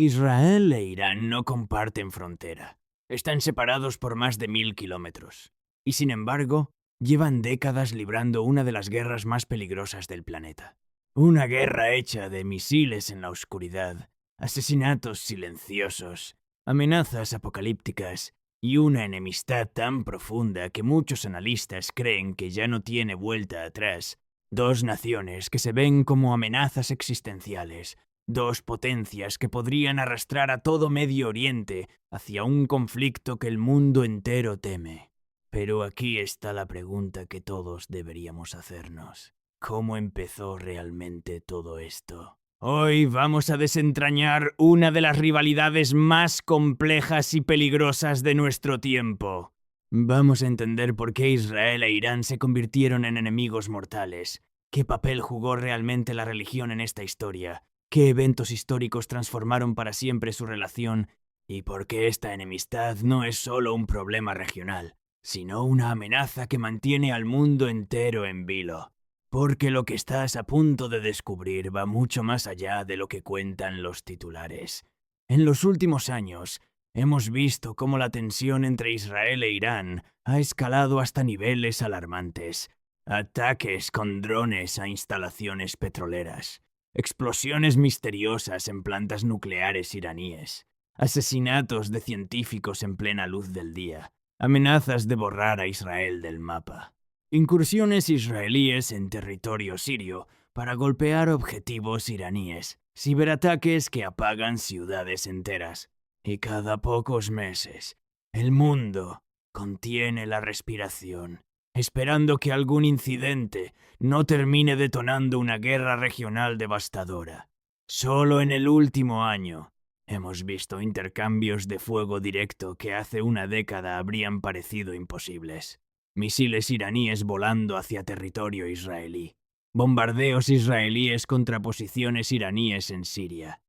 Israel e Irán no comparten frontera. Están separados por más de 1000 kilómetros. Y sin embargo, llevan décadas librando una de las guerras más peligrosas del planeta. Una guerra hecha de misiles en la oscuridad, asesinatos silenciosos, amenazas apocalípticas y una enemistad tan profunda que muchos analistas creen que ya no tiene vuelta atrás. Dos naciones que se ven como amenazas existenciales. Dos potencias que podrían arrastrar a todo Medio Oriente hacia un conflicto que el mundo entero teme. Pero aquí está la pregunta que todos deberíamos hacernos. ¿Cómo empezó realmente todo esto? Hoy vamos a desentrañar una de las rivalidades más complejas y peligrosas de nuestro tiempo. Vamos a entender por qué Israel e Irán se convirtieron en enemigos mortales, qué papel jugó realmente la religión en esta historia, qué eventos históricos transformaron para siempre su relación y por qué esta enemistad no es solo un problema regional, sino una amenaza que mantiene al mundo entero en vilo. Porque lo que estás a punto de descubrir va mucho más allá de lo que cuentan los titulares. En los últimos años, hemos visto cómo la tensión entre Israel e Irán ha escalado hasta niveles alarmantes. Ataques con drones a instalaciones petroleras, explosiones misteriosas en plantas nucleares iraníes, asesinatos de científicos en plena luz del día, amenazas de borrar a Israel del mapa. Incursiones israelíes en territorio sirio para golpear objetivos iraníes, ciberataques que apagan ciudades enteras. Y cada pocos meses, el mundo contiene la respiración, esperando que algún incidente no termine detonando una guerra regional devastadora. Solo en el último año hemos visto intercambios de fuego directo que hace una década habrían parecido imposibles. Misiles iraníes volando hacia territorio israelí. Bombardeos israelíes contra posiciones iraníes en Siria.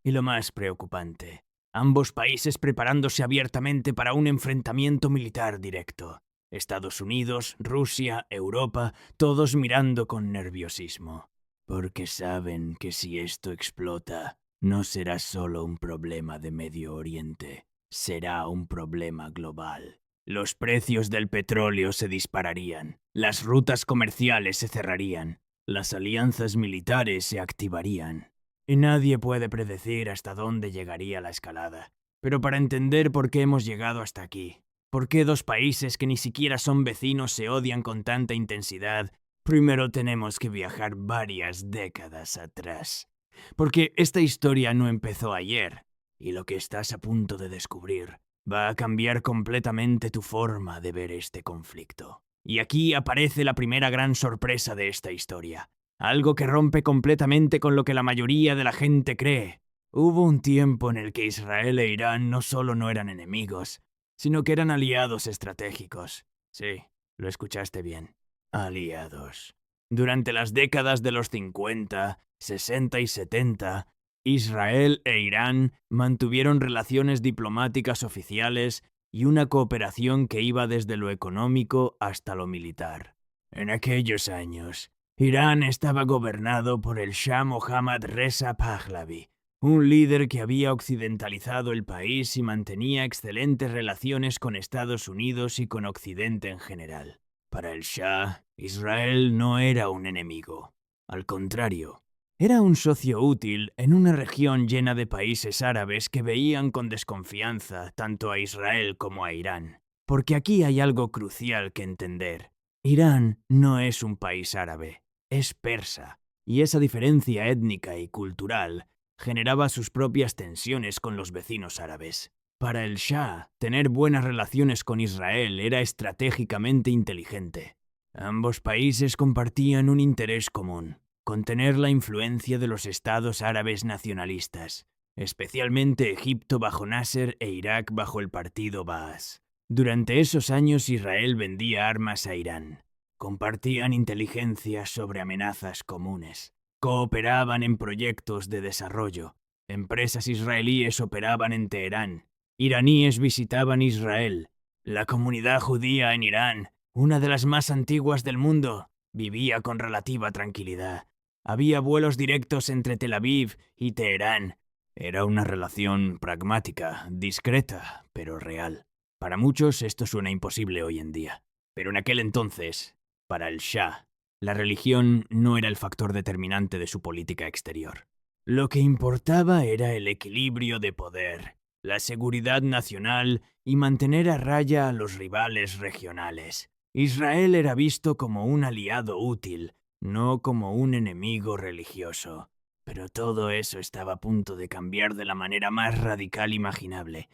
Y lo más preocupante, ambos países preparándose abiertamente para un enfrentamiento militar directo. Estados Unidos, Rusia, Europa, todos mirando con nerviosismo. Porque saben que si esto explota, no será solo un problema de Medio Oriente, será un problema global. Los precios del petróleo se dispararían, las rutas comerciales se cerrarían, las alianzas militares se activarían. Y nadie puede predecir hasta dónde llegaría la escalada. Pero para entender por qué hemos llegado hasta aquí, por qué dos países que ni siquiera son vecinos se odian con tanta intensidad, primero tenemos que viajar varias décadas atrás. Porque esta historia no empezó ayer, y lo que estás a punto de descubrir va a cambiar completamente tu forma de ver este conflicto. Y aquí aparece la primera gran sorpresa de esta historia. Algo que rompe completamente con lo que la mayoría de la gente cree. Hubo un tiempo en el que Israel e Irán no solo no eran enemigos, sino que eran aliados estratégicos. Sí, lo escuchaste bien. Aliados. Durante las décadas de los 50, 60 y 70, Israel e Irán mantuvieron relaciones diplomáticas oficiales y una cooperación que iba desde lo económico hasta lo militar. En aquellos años, Irán estaba gobernado por el Shah Mohammad Reza Pahlavi, un líder que había occidentalizado el país y mantenía excelentes relaciones con Estados Unidos y con Occidente en general. Para el Shah, Israel no era un enemigo. Al contrario, era un socio útil en una región llena de países árabes que veían con desconfianza tanto a Israel como a Irán. Porque aquí hay algo crucial que entender. Irán no es un país árabe, es persa, y esa diferencia étnica y cultural generaba sus propias tensiones con los vecinos árabes. Para el Shah, tener buenas relaciones con Israel era estratégicamente inteligente. Ambos países compartían un interés común: contener la influencia de los estados árabes nacionalistas, especialmente Egipto bajo Nasser e Irak bajo el partido Baas. Durante esos años Israel vendía armas a Irán. Compartían inteligencia sobre amenazas comunes. Cooperaban en proyectos de desarrollo. Empresas israelíes operaban en Teherán. Iraníes visitaban Israel. La comunidad judía en Irán, una de las más antiguas del mundo, vivía con relativa tranquilidad. Había vuelos directos entre Tel Aviv y Teherán, Era una relación pragmática, discreta, pero real. Para muchos esto suena imposible hoy en día. Pero en aquel entonces, para el Shah, la religión no era el factor determinante de su política exterior. Lo que importaba era el equilibrio de poder, la seguridad nacional y mantener a raya a los rivales regionales. Israel era visto como un aliado útil, no como un enemigo religioso. Pero todo eso estaba a punto de cambiar de la manera más radical imaginable.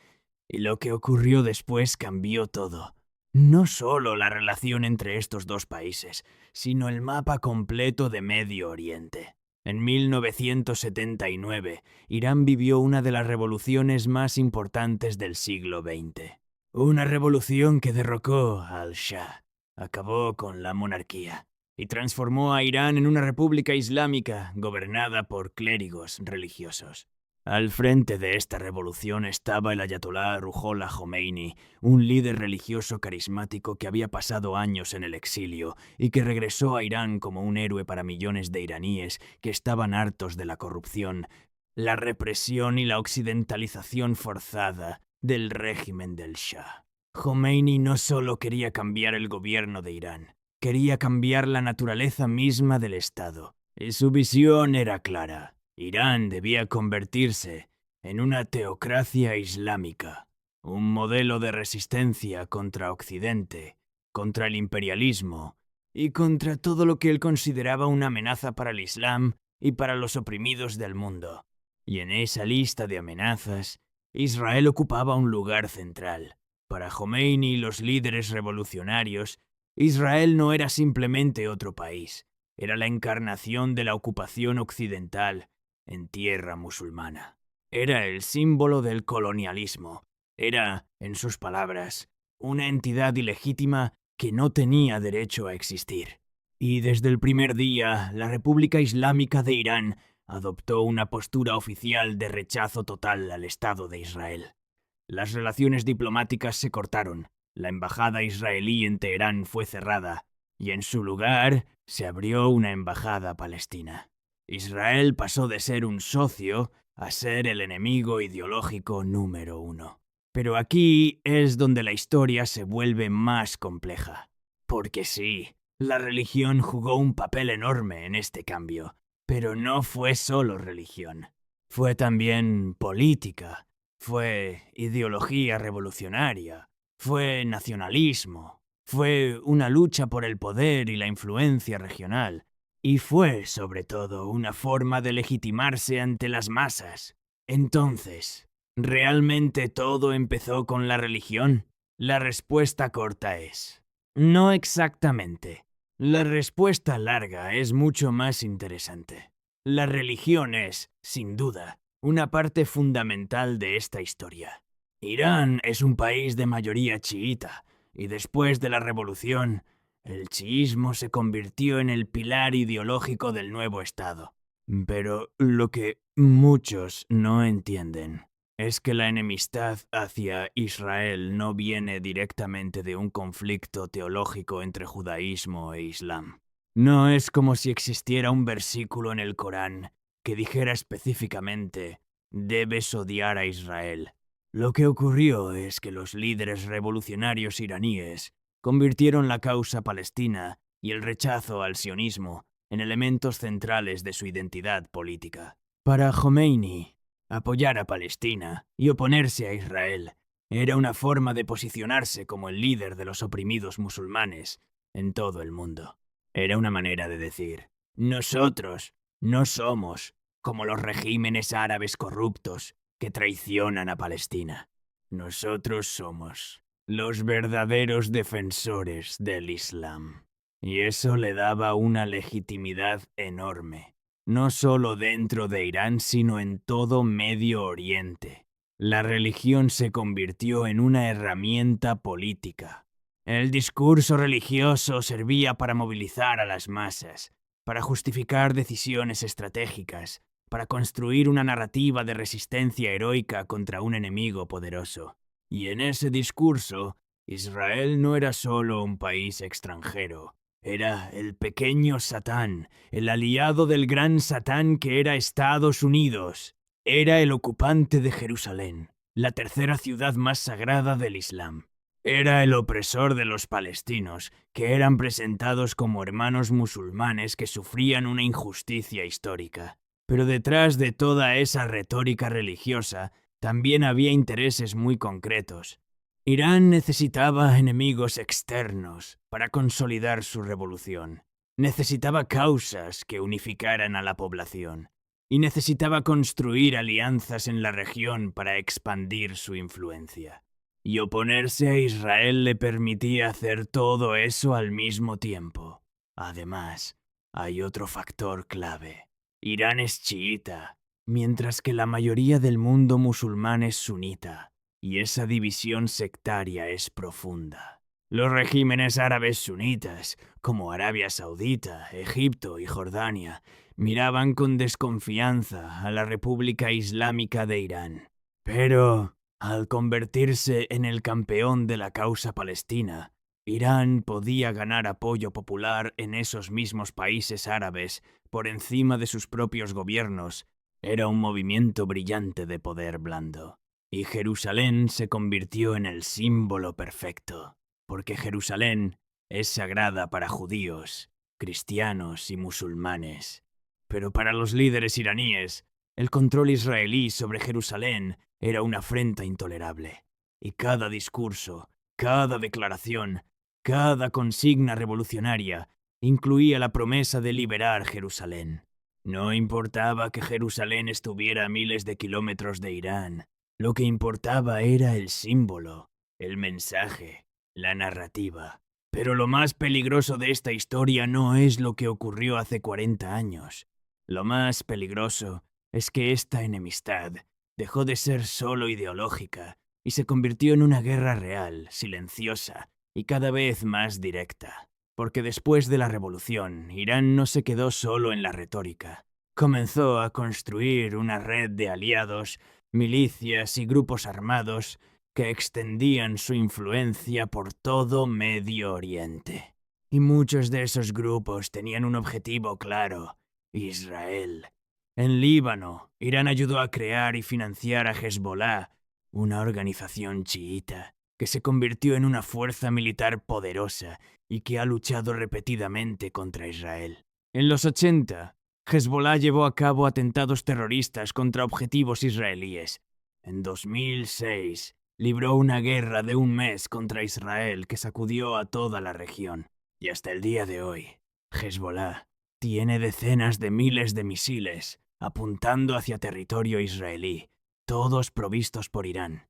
Y lo que ocurrió después cambió todo. No solo la relación entre estos dos países, sino el mapa completo de Medio Oriente. En 1979, Irán vivió una de las revoluciones más importantes del siglo XX. Una revolución que derrocó al Shah, acabó con la monarquía y transformó a Irán en una república islámica gobernada por clérigos religiosos. Al frente de esta revolución estaba el ayatolá Ruhollah Khomeini, un líder religioso carismático que había pasado años en el exilio y que regresó a Irán como un héroe para millones de iraníes que estaban hartos de la corrupción, la represión y la occidentalización forzada del régimen del Shah. Khomeini no solo quería cambiar el gobierno de Irán, quería cambiar la naturaleza misma del Estado. Y su visión era clara. Irán debía convertirse en una teocracia islámica, un modelo de resistencia contra Occidente, contra el imperialismo y contra todo lo que él consideraba una amenaza para el Islam y para los oprimidos del mundo. Y en esa lista de amenazas, Israel ocupaba un lugar central. Para Khomeini y los líderes revolucionarios, Israel no era simplemente otro país, era la encarnación de la ocupación occidental en tierra musulmana. Era el símbolo del colonialismo. Era, en sus palabras, una entidad ilegítima que no tenía derecho a existir. Y desde el primer día, la República Islámica de Irán adoptó una postura oficial de rechazo total al Estado de Israel. Las relaciones diplomáticas se cortaron, la embajada israelí en Teherán fue cerrada, y en su lugar se abrió una embajada palestina. Israel pasó de ser un socio a ser el enemigo ideológico número uno. Pero aquí es donde la historia se vuelve más compleja. Porque sí, la religión jugó un papel enorme en este cambio, pero no fue solo religión. Fue también política, fue ideología revolucionaria, fue nacionalismo, fue una lucha por el poder y la influencia regional. Y fue, sobre todo, una forma de legitimarse ante las masas. Entonces, ¿realmente todo empezó con la religión? La respuesta corta es: no exactamente. La respuesta larga es mucho más interesante. La religión es, sin duda, una parte fundamental de esta historia. Irán es un país de mayoría chiita, y después de la revolución, el chiismo se convirtió en el pilar ideológico del nuevo Estado. Pero lo que muchos no entienden es que la enemistad hacia Israel no viene directamente de un conflicto teológico entre judaísmo e islam. No es como si existiera un versículo en el Corán que dijera específicamente: debes odiar a Israel. Lo que ocurrió es que los líderes revolucionarios iraníes convirtieron la causa palestina y el rechazo al sionismo en elementos centrales de su identidad política. Para Khomeini, apoyar a Palestina y oponerse a Israel era una forma de posicionarse como el líder de los oprimidos musulmanes en todo el mundo. Era una manera de decir: nosotros no somos como los regímenes árabes corruptos que traicionan a Palestina. Nosotros somos los verdaderos defensores del Islam. Y eso le daba una legitimidad enorme, no solo dentro de Irán, sino en todo Medio Oriente. La religión se convirtió en una herramienta política. El discurso religioso servía para movilizar a las masas, para justificar decisiones estratégicas, para construir una narrativa de resistencia heroica contra un enemigo poderoso. Y en ese discurso, Israel no era solo un país extranjero, era el pequeño Satán, el aliado del gran Satán que era Estados Unidos. Era el ocupante de Jerusalén, la tercera ciudad más sagrada del Islam. Era el opresor de los palestinos, que eran presentados como hermanos musulmanes que sufrían una injusticia histórica. Pero detrás de toda esa retórica religiosa, también había intereses muy concretos. Irán necesitaba enemigos externos para consolidar su revolución. Necesitaba causas que unificaran a la población. Y necesitaba construir alianzas en la región para expandir su influencia. Y oponerse a Israel le permitía hacer todo eso al mismo tiempo. Además, hay otro factor clave. Irán es chiita, mientras que la mayoría del mundo musulmán es sunita, y esa división sectaria es profunda. Los regímenes árabes sunitas, como Arabia Saudita, Egipto y Jordania, miraban con desconfianza a la República Islámica de Irán. Pero, al convertirse en el campeón de la causa palestina, Irán podía ganar apoyo popular en esos mismos países árabes por encima de sus propios gobiernos. Era un movimiento brillante de poder blando. Y Jerusalén se convirtió en el símbolo perfecto, porque Jerusalén es sagrada para judíos, cristianos y musulmanes. Pero para los líderes iraníes, el control israelí sobre Jerusalén era una afrenta intolerable. Y cada discurso, cada declaración, cada consigna revolucionaria incluía la promesa de liberar Jerusalén. No importaba que Jerusalén estuviera a miles de kilómetros de Irán. Lo que importaba era el símbolo, el mensaje, la narrativa. Pero lo más peligroso de esta historia no es lo que ocurrió hace 40 años. Lo más peligroso es que esta enemistad dejó de ser solo ideológica y se convirtió en una guerra real, silenciosa y cada vez más directa. Porque después de la revolución, Irán no se quedó solo en la retórica. Comenzó a construir una red de aliados, milicias y grupos armados que extendían su influencia por todo Medio Oriente. Y muchos de esos grupos tenían un objetivo claro: Israel. En Líbano, Irán ayudó a crear y financiar a Hezbollah, una organización chiita que se convirtió en una fuerza militar poderosa y que ha luchado repetidamente contra Israel. En los 80, Hezbollah llevó a cabo atentados terroristas contra objetivos israelíes. En 2006, libró una guerra de un mes contra Israel que sacudió a toda la región. Y hasta el día de hoy, Hezbollah tiene decenas de miles de misiles apuntando hacia territorio israelí, todos provistos por Irán.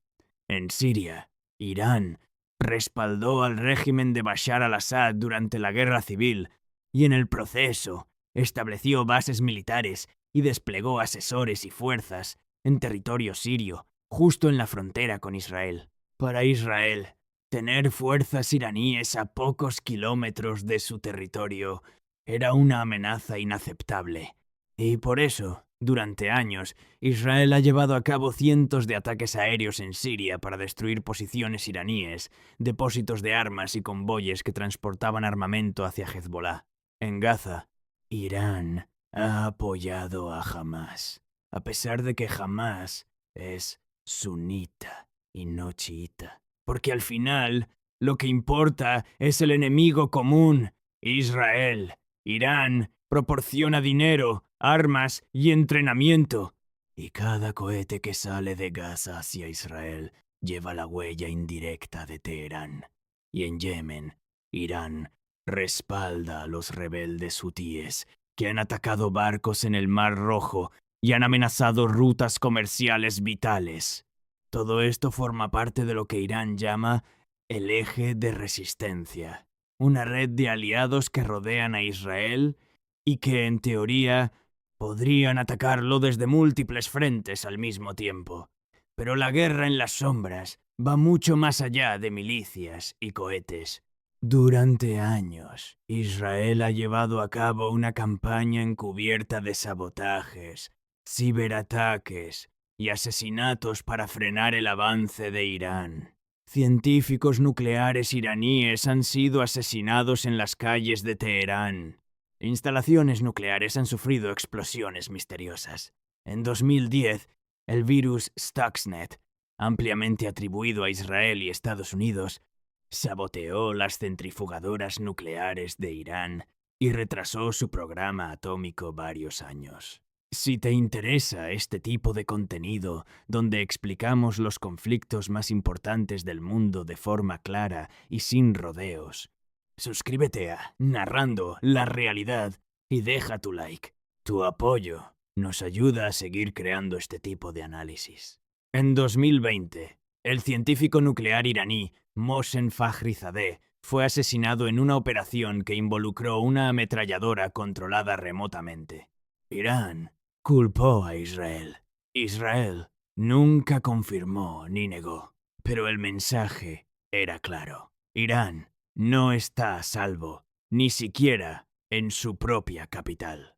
En Siria, Irán respaldó al régimen de Bashar al-Assad durante la guerra civil y en el proceso estableció bases militares y desplegó asesores y fuerzas en territorio sirio, justo en la frontera con Israel. Para Israel, tener fuerzas iraníes a pocos kilómetros de su territorio era una amenaza inaceptable. Y por eso, durante años, Israel ha llevado a cabo cientos de ataques aéreos en Siria para destruir posiciones iraníes, depósitos de armas y convoyes que transportaban armamento hacia Hezbollah. En Gaza, Irán ha apoyado a Hamás, a pesar de que Hamás es sunita y no chiita. Porque al final, lo que importa es el enemigo común, Israel. Irán proporciona dinero, armas y entrenamiento. Y cada cohete que sale de Gaza hacia Israel lleva la huella indirecta de Teherán. Y en Yemen, Irán respalda a los rebeldes hutíes que han atacado barcos en el Mar Rojo y han amenazado rutas comerciales vitales. Todo esto forma parte de lo que Irán llama el eje de resistencia, una red de aliados que rodean a Israel y que, en teoría, podrían atacarlo desde múltiples frentes al mismo tiempo. Pero la guerra en las sombras va mucho más allá de milicias y cohetes. Durante años, Israel ha llevado a cabo una campaña encubierta de sabotajes, ciberataques y asesinatos para frenar el avance de Irán. Científicos nucleares iraníes han sido asesinados en las calles de Teherán. Instalaciones nucleares han sufrido explosiones misteriosas. En 2010, El virus Stuxnet, ampliamente atribuido a Israel y Estados Unidos, saboteó las centrifugadoras nucleares de Irán y retrasó su programa atómico varios años. Si te interesa este tipo de contenido, donde explicamos los conflictos más importantes del mundo de forma clara y sin rodeos, suscríbete a Narrando la Realidad y deja tu like. Tu apoyo nos ayuda a seguir creando este tipo de análisis. En 2020, el científico nuclear iraní Mohsen Fakhrizadeh fue asesinado en una operación que involucró una ametralladora controlada remotamente. Irán culpó a Israel. Israel nunca confirmó ni negó, pero el mensaje era claro. Irán no está a salvo, ni siquiera en su propia capital.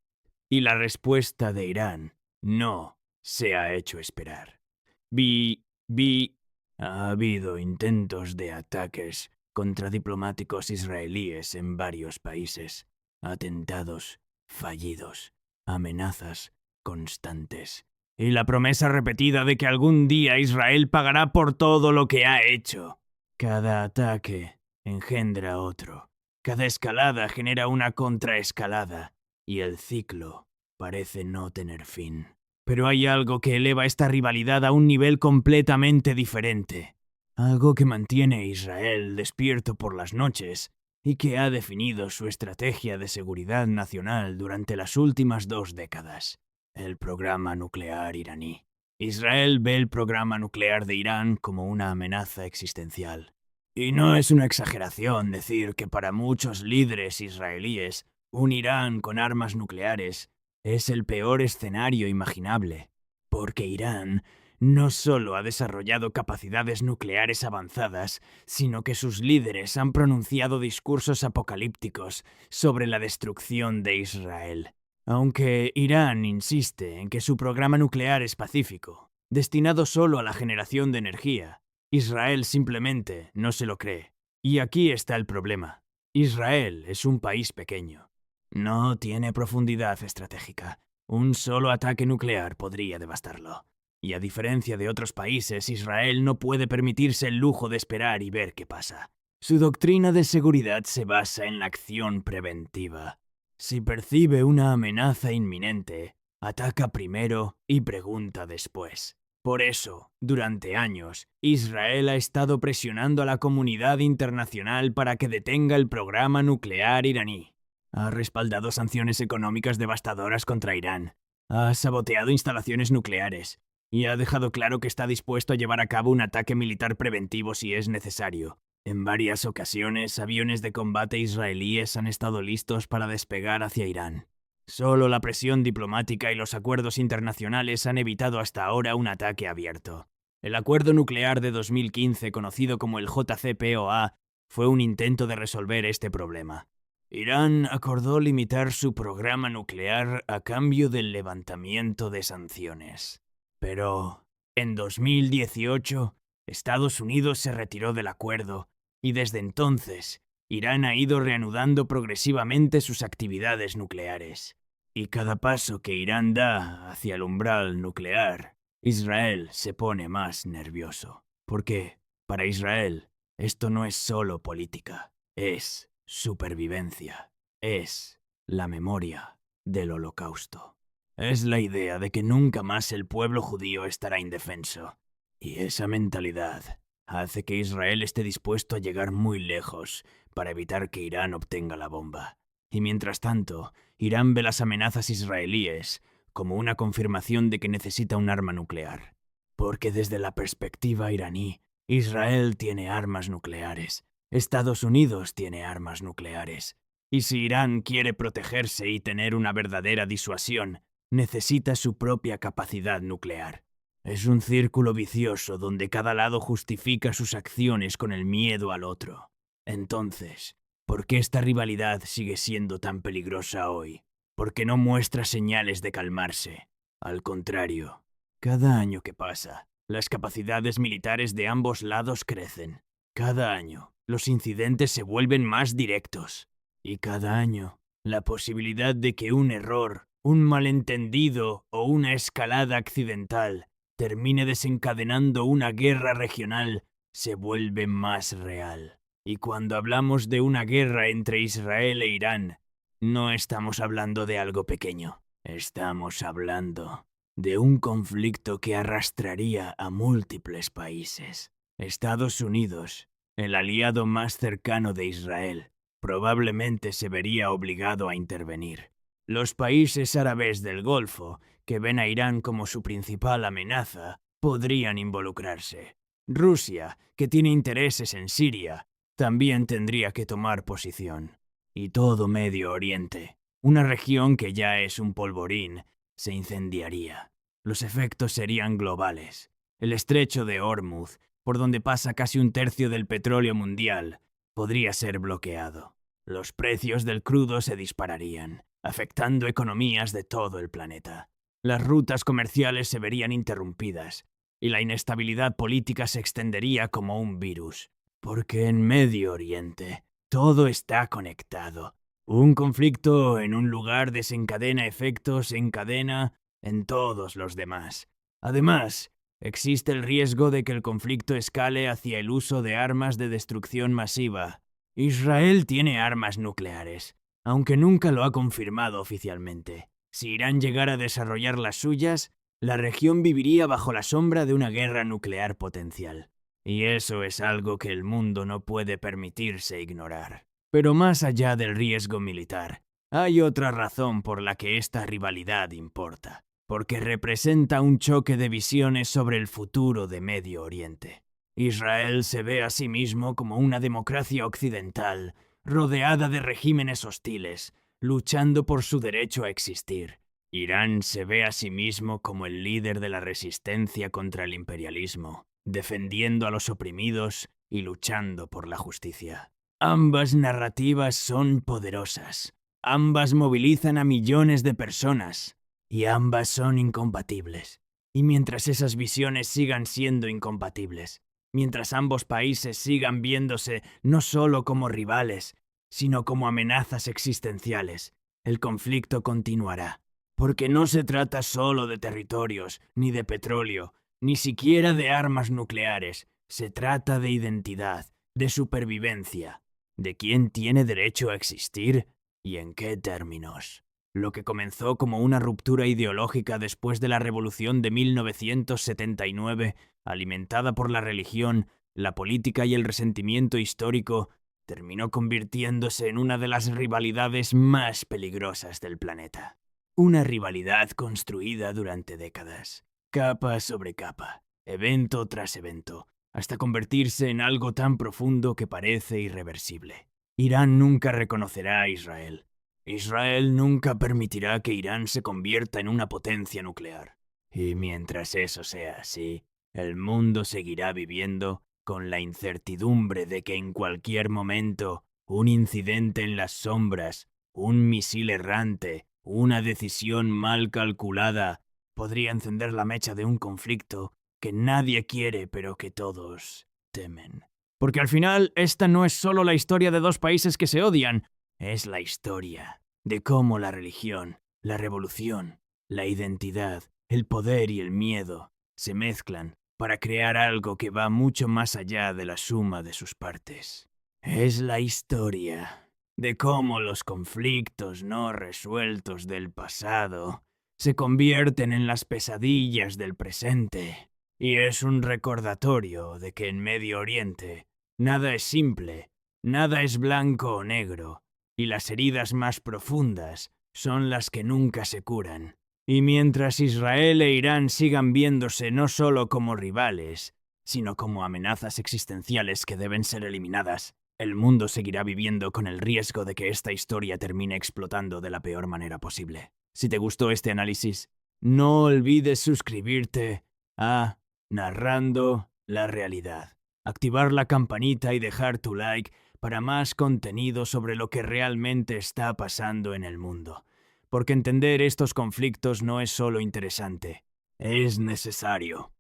Y la respuesta de Irán no se ha hecho esperar. Ha habido intentos de ataques contra diplomáticos israelíes en varios países, atentados fallidos, amenazas constantes, y la promesa repetida de que algún día Israel pagará por todo lo que ha hecho. Cada ataque engendra otro, cada escalada genera una contraescalada, y el ciclo parece no tener fin. Pero hay algo que eleva esta rivalidad a un nivel completamente diferente. Algo que mantiene a Israel despierto por las noches y que ha definido su estrategia de seguridad nacional durante las últimas 2 décadas. El programa nuclear iraní. Israel ve el programa nuclear de Irán como una amenaza existencial. Y no es una exageración decir que para muchos líderes israelíes, un Irán con armas nucleares es el peor escenario imaginable, porque Irán no solo ha desarrollado capacidades nucleares avanzadas, sino que sus líderes han pronunciado discursos apocalípticos sobre la destrucción de Israel. Aunque Irán insiste en que su programa nuclear es pacífico, destinado solo a la generación de energía, Israel simplemente no se lo cree. Y aquí está el problema. Israel es un país pequeño. No tiene profundidad estratégica. Un solo ataque nuclear podría devastarlo. Y a diferencia de otros países, Israel no puede permitirse el lujo de esperar y ver qué pasa. Su doctrina de seguridad se basa en la acción preventiva. Si percibe una amenaza inminente, ataca primero y pregunta después. Por eso, durante años, Israel ha estado presionando a la comunidad internacional para que detenga el programa nuclear iraní. Ha respaldado sanciones económicas devastadoras contra Irán. Ha saboteado instalaciones nucleares. Y ha dejado claro que está dispuesto a llevar a cabo un ataque militar preventivo si es necesario. En varias ocasiones, aviones de combate israelíes han estado listos para despegar hacia Irán. Solo la presión diplomática y los acuerdos internacionales han evitado hasta ahora un ataque abierto. El acuerdo nuclear de 2015, conocido como el JCPOA, fue un intento de resolver este problema. Irán acordó limitar su programa nuclear a cambio del levantamiento de sanciones. Pero, en 2018, Estados Unidos se retiró del acuerdo, y desde entonces, Irán ha ido reanudando progresivamente sus actividades nucleares. Y cada paso que Irán da hacia el umbral nuclear, Israel se pone más nervioso. Porque, para Israel, esto no es solo política, es supervivencia, es la memoria del Holocausto. Es la idea de que nunca más el pueblo judío estará indefenso. Y esa mentalidad hace que Israel esté dispuesto a llegar muy lejos para evitar que Irán obtenga la bomba. Y mientras tanto, Irán ve las amenazas israelíes como una confirmación de que necesita un arma nuclear. Porque desde la perspectiva iraní, Israel tiene armas nucleares. Estados Unidos tiene armas nucleares. Y si Irán quiere protegerse y tener una verdadera disuasión, necesita su propia capacidad nuclear. Es un círculo vicioso donde cada lado justifica sus acciones con el miedo al otro. Entonces, ¿por qué esta rivalidad sigue siendo tan peligrosa hoy? ¿Por qué no muestra señales de calmarse? Al contrario, cada año que pasa, las capacidades militares de ambos lados crecen. Cada año, los incidentes se vuelven más directos. Y cada año, la posibilidad de que un error, un malentendido o una escalada accidental termine desencadenando una guerra regional, se vuelve más real. Y cuando hablamos de una guerra entre Israel e Irán, no estamos hablando de algo pequeño. Estamos hablando de un conflicto que arrastraría a múltiples países. Estados Unidos, el aliado más cercano de Israel, probablemente se vería obligado a intervenir. Los países árabes del Golfo, que ven a Irán como su principal amenaza, podrían involucrarse. Rusia, que tiene intereses en Siria, también tendría que tomar posición. Y todo Medio Oriente, una región que ya es un polvorín, se incendiaría. Los efectos serían globales. El estrecho de Hormuz, por donde pasa casi un tercio del petróleo mundial, podría ser bloqueado. Los precios del crudo se dispararían, afectando economías de todo el planeta. Las rutas comerciales se verían interrumpidas, y la inestabilidad política se extendería como un virus. Porque en Medio Oriente todo está conectado. Un conflicto en un lugar desencadena efectos en cadena en todos los demás. Además, existe el riesgo de que el conflicto escale hacia el uso de armas de destrucción masiva. Israel tiene armas nucleares, aunque nunca lo ha confirmado oficialmente. Si Irán llegara a desarrollar las suyas, la región viviría bajo la sombra de una guerra nuclear potencial. Y eso es algo que el mundo no puede permitirse ignorar. Pero más allá del riesgo militar, hay otra razón por la que esta rivalidad importa. Porque representa un choque de visiones sobre el futuro de Medio Oriente. Israel se ve a sí mismo como una democracia occidental, rodeada de regímenes hostiles, luchando por su derecho a existir. Irán se ve a sí mismo como el líder de la resistencia contra el imperialismo, defendiendo a los oprimidos y luchando por la justicia. Ambas narrativas son poderosas. Ambas movilizan a millones de personas. Y ambas son incompatibles. Y mientras esas visiones sigan siendo incompatibles, mientras ambos países sigan viéndose no solo como rivales, sino como amenazas existenciales, el conflicto continuará. Porque no se trata solo de territorios, ni de petróleo, ni siquiera de armas nucleares. Se trata de identidad, de supervivencia, de quién tiene derecho a existir y en qué términos. Lo que comenzó como una ruptura ideológica después de la Revolución de 1979, alimentada por la religión, la política y el resentimiento histórico, terminó convirtiéndose en una de las rivalidades más peligrosas del planeta. Una rivalidad construida durante décadas, capa sobre capa, evento tras evento, hasta convertirse en algo tan profundo que parece irreversible. Irán nunca reconocerá a Israel. Israel nunca permitirá que Irán se convierta en una potencia nuclear. Y mientras eso sea así, el mundo seguirá viviendo con la incertidumbre de que en cualquier momento un incidente en las sombras, un misil errante, una decisión mal calculada, podría encender la mecha de un conflicto que nadie quiere pero que todos temen. Porque al final, esta no es solo la historia de dos países que se odian, es la historia de cómo la religión, la revolución, la identidad, el poder y el miedo se mezclan para crear algo que va mucho más allá de la suma de sus partes. Es la historia de cómo los conflictos no resueltos del pasado se convierten en las pesadillas del presente. Y es un recordatorio de que en Medio Oriente nada es simple, nada es blanco o negro, y las heridas más profundas son las que nunca se curan. Y mientras Israel e Irán sigan viéndose no solo como rivales, sino como amenazas existenciales que deben ser eliminadas, el mundo seguirá viviendo con el riesgo de que esta historia termine explotando de la peor manera posible. Si te gustó este análisis, no olvides suscribirte a Narrando la Realidad, activar la campanita y dejar tu like para más contenido sobre lo que realmente está pasando en el mundo. Porque entender estos conflictos no es solo interesante, es necesario.